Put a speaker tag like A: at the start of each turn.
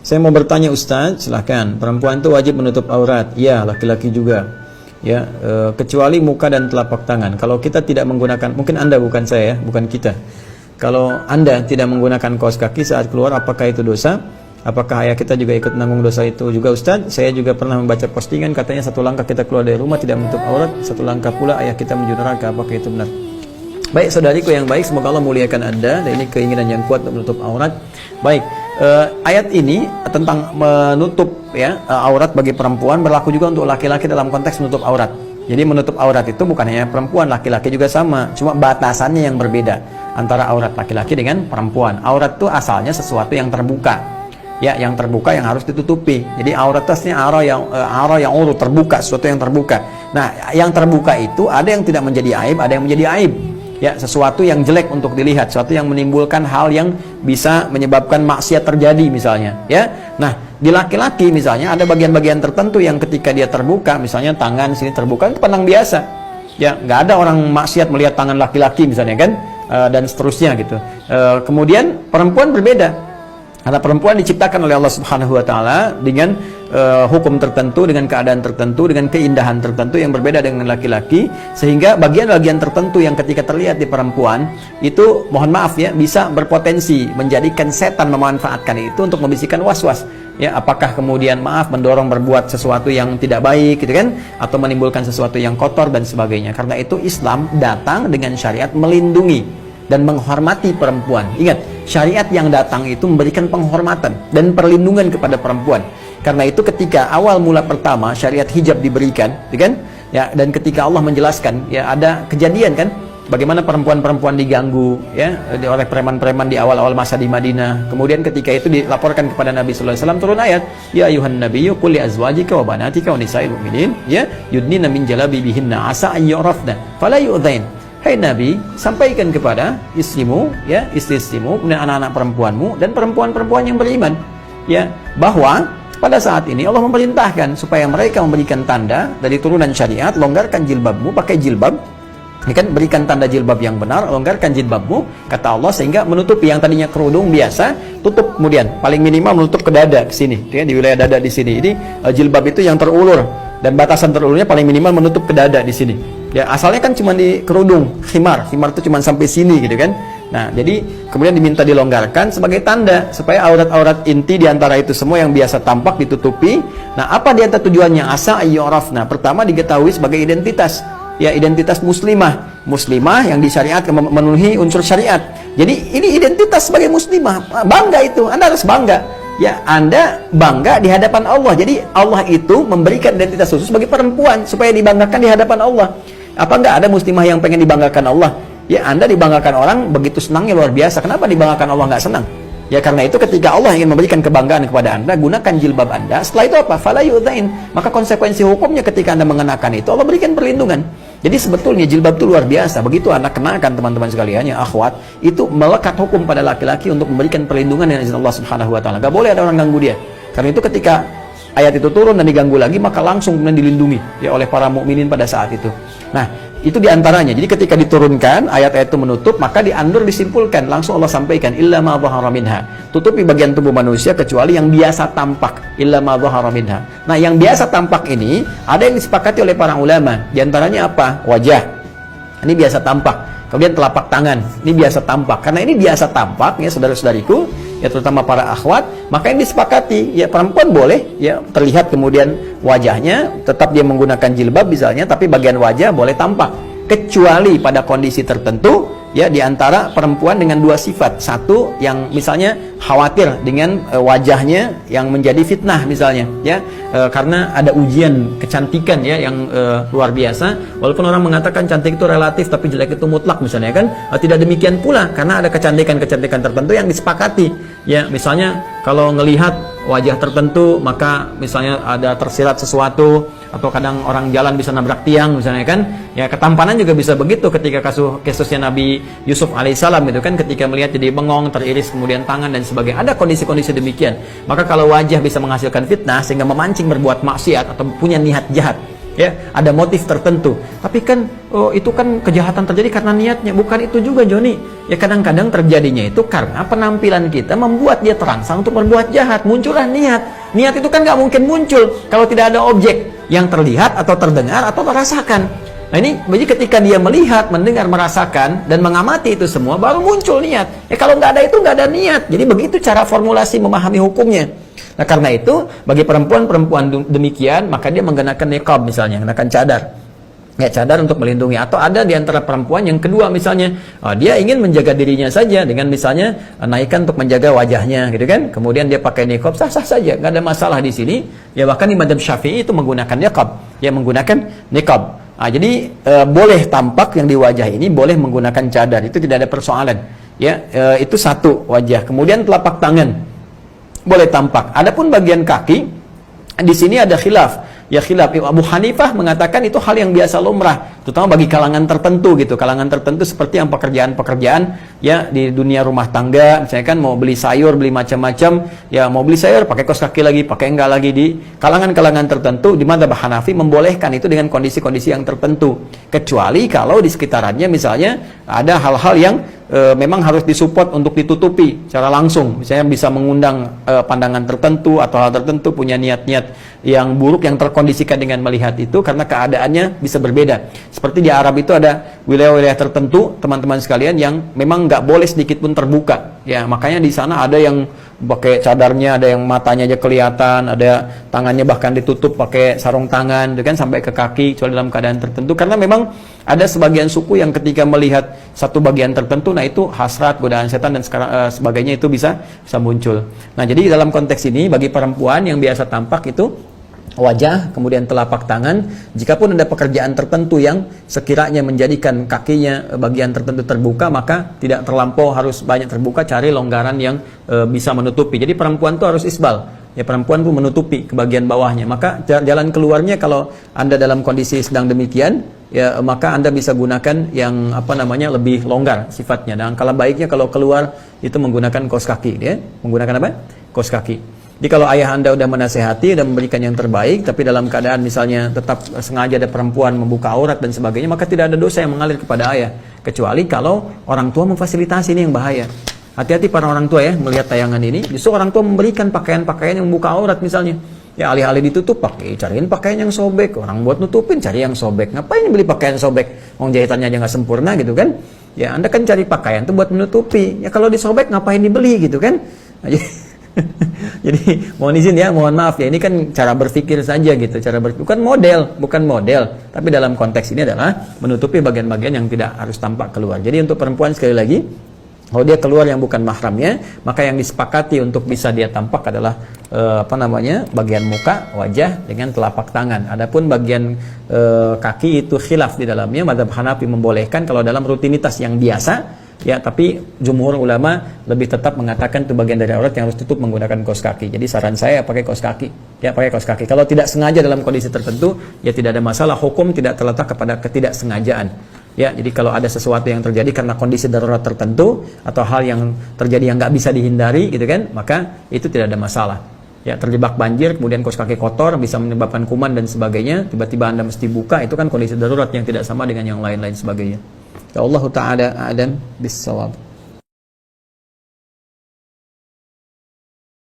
A: Saya mau bertanya Ustaz, silahkan. Perempuan itu wajib menutup aurat? Ya, laki-laki juga. Ya, kecuali muka dan telapak tangan. Kalau kita tidak menggunakan, mungkin Anda bukan saya, bukan kita. Kalau Anda tidak menggunakan kaos kaki saat keluar, apakah itu dosa? Apakah ayah kita juga ikut menanggung dosa itu juga Ustaz? Saya juga pernah membaca postingan katanya 1 langkah kita keluar dari rumah tidak menutup aurat, 1 langkah pula ayah kita menuju neraka. Apakah itu benar? Baik saudariku yang baik, semoga Allah muliakan Anda. Dan ini keinginan yang kuat untuk menutup aurat. Baik, ayat ini tentang menutup ya aurat bagi perempuan berlaku juga untuk laki-laki dalam konteks menutup aurat. Jadi menutup aurat itu bukan hanya perempuan, laki-laki juga sama. Cuma batasannya yang berbeda antara aurat laki-laki dengan perempuan. Aurat itu asalnya sesuatu yang terbuka. Ya, yang terbuka yang harus ditutupi. Jadi aurat itu arah yang urut terbuka, sesuatu yang terbuka. Nah, yang terbuka itu ada yang tidak menjadi aib, ada yang menjadi aib. Ya, sesuatu yang jelek untuk dilihat, sesuatu yang menimbulkan hal yang bisa menyebabkan maksiat terjadi misalnya, ya. Nah, di laki-laki misalnya ada bagian-bagian tertentu yang ketika dia terbuka, misalnya tangan sini terbuka, itu pandang biasa. Ya, nggak ada orang maksiat melihat tangan laki-laki misalnya kan, dan seterusnya gitu. Kemudian perempuan berbeda. Karena perempuan diciptakan oleh Allah Subhanahu wa taala dengan hukum tertentu, dengan keadaan tertentu, dengan keindahan tertentu yang berbeda dengan laki-laki, sehingga bagian-bagian tertentu yang ketika terlihat di perempuan itu, mohon maaf ya, bisa berpotensi menjadikan setan memanfaatkan itu untuk membisikkan was-was. Ya, apakah kemudian mendorong berbuat sesuatu yang tidak baik gitu kan, atau menimbulkan sesuatu yang kotor dan sebagainya. Karena itu Islam datang dengan syariat melindungi dan menghormati perempuan. Ingat, syariat yang datang itu memberikan penghormatan dan perlindungan kepada perempuan. Karena itu ketika awal mula pertama syariat hijab diberikan, kan? Ya, dan ketika Allah menjelaskan, ya ada kejadian kan, bagaimana perempuan-perempuan diganggu ya oleh preman-preman di awal-awal masa di Madinah. Kemudian ketika itu dilaporkan kepada Nabi sallallahu alaihi wasallam, turun ayat, ya ayuhan nabiyyu qul li azwajika wa banatika wa nisa'il mu'minin ya yudnina min jalabibihinna asa an yu'rafna fala yu'dzain. Hai Nabi, sampaikan kepada istrimu, ya, istri-istrimu, kemudian anak-anak perempuanmu dan perempuan-perempuan yang beriman, ya, bahwa pada saat ini Allah memerintahkan supaya mereka memberikan tanda dari turunan syariat, longgarkan jilbabmu, pakai jilbab, ya kan, berikan tanda jilbab yang benar, longgarkan jilbabmu, kata Allah, sehingga menutupi yang tadinya kerudung biasa, tutup kemudian, paling minimal menutup ke dada, ke sini, ya, di wilayah dada di sini. Ini jilbab itu yang terulur, dan batasan terulurnya paling minimal menutup ke dada di sini. Ya, asalnya kan cuma di kerudung, khimar itu cuma sampai sini gitu kan. Nah, jadi kemudian diminta dilonggarkan sebagai tanda supaya aurat-aurat inti diantara itu semua yang biasa tampak ditutupi. Nah, apa di antara tujuannya? Asa ayyurafna. Pertama diketahui sebagai identitas. Ya, identitas muslimah yang disyariatkan, memenuhi unsur syariat. Jadi ini identitas sebagai muslimah, bangga itu. Anda harus bangga. Ya, Anda bangga di hadapan Allah. Jadi Allah itu memberikan identitas khusus bagi perempuan supaya dibanggakan di hadapan Allah. Apa enggak ada muslimah yang pengen dibanggakan Allah? Ya, Anda dibanggakan orang begitu senangnya luar biasa. Kenapa dibanggakan Allah nggak senang? Ya, karena itu ketika Allah ingin memberikan kebanggaan kepada Anda, gunakan jilbab Anda. Setelah itu apa? Fala yu'dzain. Maka konsekuensi hukumnya ketika Anda mengenakan itu, Allah berikan perlindungan. Jadi sebetulnya jilbab itu luar biasa. Begitu Anda kenakan, teman-teman sekalian, ya akhwat, itu melekat hukum pada laki-laki untuk memberikan perlindungan dengan izin Allah Subhanahu wa taala. Gak boleh ada orang ganggu dia. Karena itu ketika ayat itu turun dan diganggu lagi, maka langsung kemudian dilindungi ya oleh para mukminin pada saat itu. Nah, itu diantaranya. Jadi ketika diturunkan ayat-ayat itu menutup, maka diandur disimpulkan, langsung Allah sampaikan, illa ma dhahara minha. Tutupi bagian tubuh manusia kecuali yang biasa tampak, illa ma dhahara minha. Nah, yang biasa tampak ini ada yang disepakati oleh para ulama. Diantaranya apa? Wajah. Ini biasa tampak. Kemudian telapak tangan, ini biasa tampak. Karena ini biasa tampak ya saudara-saudariku, ya terutama para akhwat, maka yang disepakati ya perempuan boleh ya terlihat kemudian wajahnya, tetap dia menggunakan jilbab misalnya, tapi bagian wajah boleh tampak, kecuali pada kondisi tertentu ya, diantara perempuan dengan dua sifat. Satu yang misalnya khawatir dengan wajahnya yang menjadi fitnah misalnya ya, karena ada ujian kecantikan ya yang luar biasa. Walaupun orang mengatakan cantik itu relatif tapi jelek itu mutlak misalnya kan, tidak demikian pula, karena ada kecantikan-kecantikan tertentu yang disepakati ya. Misalnya kalau ngelihat wajah tertentu, maka misalnya ada tersirat sesuatu, atau kadang orang jalan bisa nabrak tiang misalnya kan, ya ketampanan juga bisa begitu. Ketika kasusnya Nabi Yusuf alaihissalam itu kan, ketika melihat jadi bengong, teriris kemudian tangan dan sebagainya, ada kondisi-kondisi demikian. Maka kalau wajah bisa menghasilkan fitnah sehingga memancing berbuat maksiat atau punya niat jahat, Ya, ada motif tertentu. Tapi kan itu kan kejahatan terjadi karena niatnya. Bukan itu juga, Joni. Ya, kadang-kadang terjadinya itu karena penampilan kita membuat dia terangsang untuk berbuat jahat. Muncullah niat. Niat itu kan nggak mungkin muncul kalau tidak ada objek yang terlihat atau terdengar atau merasakan. Nah, ini jadi ketika dia melihat, mendengar, merasakan dan mengamati itu semua, baru muncul niat. Ya, kalau nggak ada itu nggak ada niat. Jadi begitu cara formulasi memahami hukumnya. Nah, karena itu bagi perempuan-perempuan demikian, maka dia menggunakan niqab misalnya, menggunakan cadar. Ya, cadar untuk melindungi. Atau ada di antara perempuan yang kedua misalnya, dia ingin menjaga dirinya saja dengan misalnya naikkan untuk menjaga wajahnya, gitu kan. Kemudian dia pakai niqab, sah-sah saja, nggak ada masalah di sini. Ya, bahkan di mazhab Syafi'i itu menggunakan niqab, ya menggunakan niqab. Nah, jadi boleh tampak yang di wajah ini, boleh menggunakan cadar, itu tidak ada persoalan. Ya, itu satu wajah. Kemudian telapak tangan boleh tampak. Adapun bagian kaki, di sini ada khilaf. Ya, khilaf. Abu Hanifah mengatakan itu hal yang biasa lumrah, terutama bagi kalangan tertentu gitu. Kalangan tertentu seperti yang pekerjaan-pekerjaan ya di dunia rumah tangga, misalnya kan mau beli sayur, beli macam-macam, ya mau beli sayur pakai kaos kaki lagi, pakai enggak lagi. Di kalangan-kalangan tertentu di mazhab Hanafi membolehkan itu dengan kondisi-kondisi yang tertentu. Kecuali kalau di sekitarannya misalnya ada hal-hal yang memang harus disupport untuk ditutupi secara langsung, misalnya bisa mengundang pandangan tertentu atau hal tertentu, punya niat-niat yang buruk yang terkondisikan dengan melihat itu karena keadaannya bisa berbeda. Seperti di Arab itu ada wilayah-wilayah tertentu, teman-teman sekalian, yang memang nggak boleh sedikit pun terbuka. Ya, makanya di sana ada yang pakai cadarnya, ada yang matanya aja kelihatan, ada tangannya bahkan ditutup pakai sarung tangan, kan sampai ke kaki, kecuali dalam keadaan tertentu. Karena memang ada sebagian suku yang ketika melihat satu bagian tertentu, nah itu hasrat, godaan setan dan sebagainya itu bisa muncul. Nah, jadi dalam konteks ini bagi perempuan yang biasa tampak itu wajah, kemudian telapak tangan. Jikapun ada pekerjaan tertentu yang sekiranya menjadikan kakinya bagian tertentu terbuka, maka tidak terlampau harus banyak terbuka, cari longgaran yang bisa menutupi. Jadi perempuan itu harus isbal. Ya, perempuan pun menutupi ke bagian bawahnya. Maka jalan keluarnya kalau Anda dalam kondisi sedang demikian, ya maka Anda bisa gunakan yang lebih longgar sifatnya. Dan kalau baiknya kalau keluar itu menggunakan kaos kaki, ya. Menggunakan apa? Kaos kaki. Jadi kalau ayah Anda udah menasehati dan memberikan yang terbaik, tapi dalam keadaan misalnya tetap sengaja ada perempuan membuka aurat dan sebagainya, maka tidak ada dosa yang mengalir kepada ayah. Kecuali kalau orang tua memfasilitasi, ini yang bahaya. Hati-hati para orang tua ya, melihat tayangan ini, justru orang tua memberikan pakaian-pakaian yang membuka aurat misalnya. Ya, alih-alih ditutup, cariin pakaian yang sobek. Orang buat nutupin, cari yang sobek. Ngapain beli pakaian sobek? Wong jahitannya aja nggak sempurna gitu kan. Ya, Anda kan cari pakaian itu buat menutupi. Ya, kalau disobek ngapain dibeli gitu kan. Jadi mohon izin ya, mohon maaf ya, ini kan cara berpikir saja gitu, bukan model, tapi dalam konteks ini adalah menutupi bagian-bagian yang tidak harus tampak keluar. Jadi untuk perempuan sekali lagi, kalau dia keluar yang bukan mahramnya, maka yang disepakati untuk bisa dia tampak adalah bagian muka, wajah dengan telapak tangan. Adapun bagian kaki itu khilaf di dalamnya. Mazhab Hanafi membolehkan kalau dalam rutinitas yang biasa. Ya, tapi jumhur ulama lebih tetap mengatakan itu bagian dari aurat yang harus tutup menggunakan kaos kaki. Jadi saran saya pakai kaos kaki. Ya, pakai kaos kaki. Kalau tidak sengaja dalam kondisi tertentu, ya tidak ada masalah. Hukum tidak terletak kepada ketidaksengajaan. Ya, jadi kalau ada sesuatu yang terjadi karena kondisi darurat tertentu atau hal yang terjadi yang nggak bisa dihindari, gitu kan, maka itu tidak ada masalah. Ya, terjebak banjir, kemudian kaos kaki kotor, bisa menyebabkan kuman dan sebagainya. Tiba-tiba Anda mesti buka, itu kan kondisi darurat yang tidak sama dengan yang lain-lain sebagainya. Ya Allah Ta'ala a'lam bis-shawab.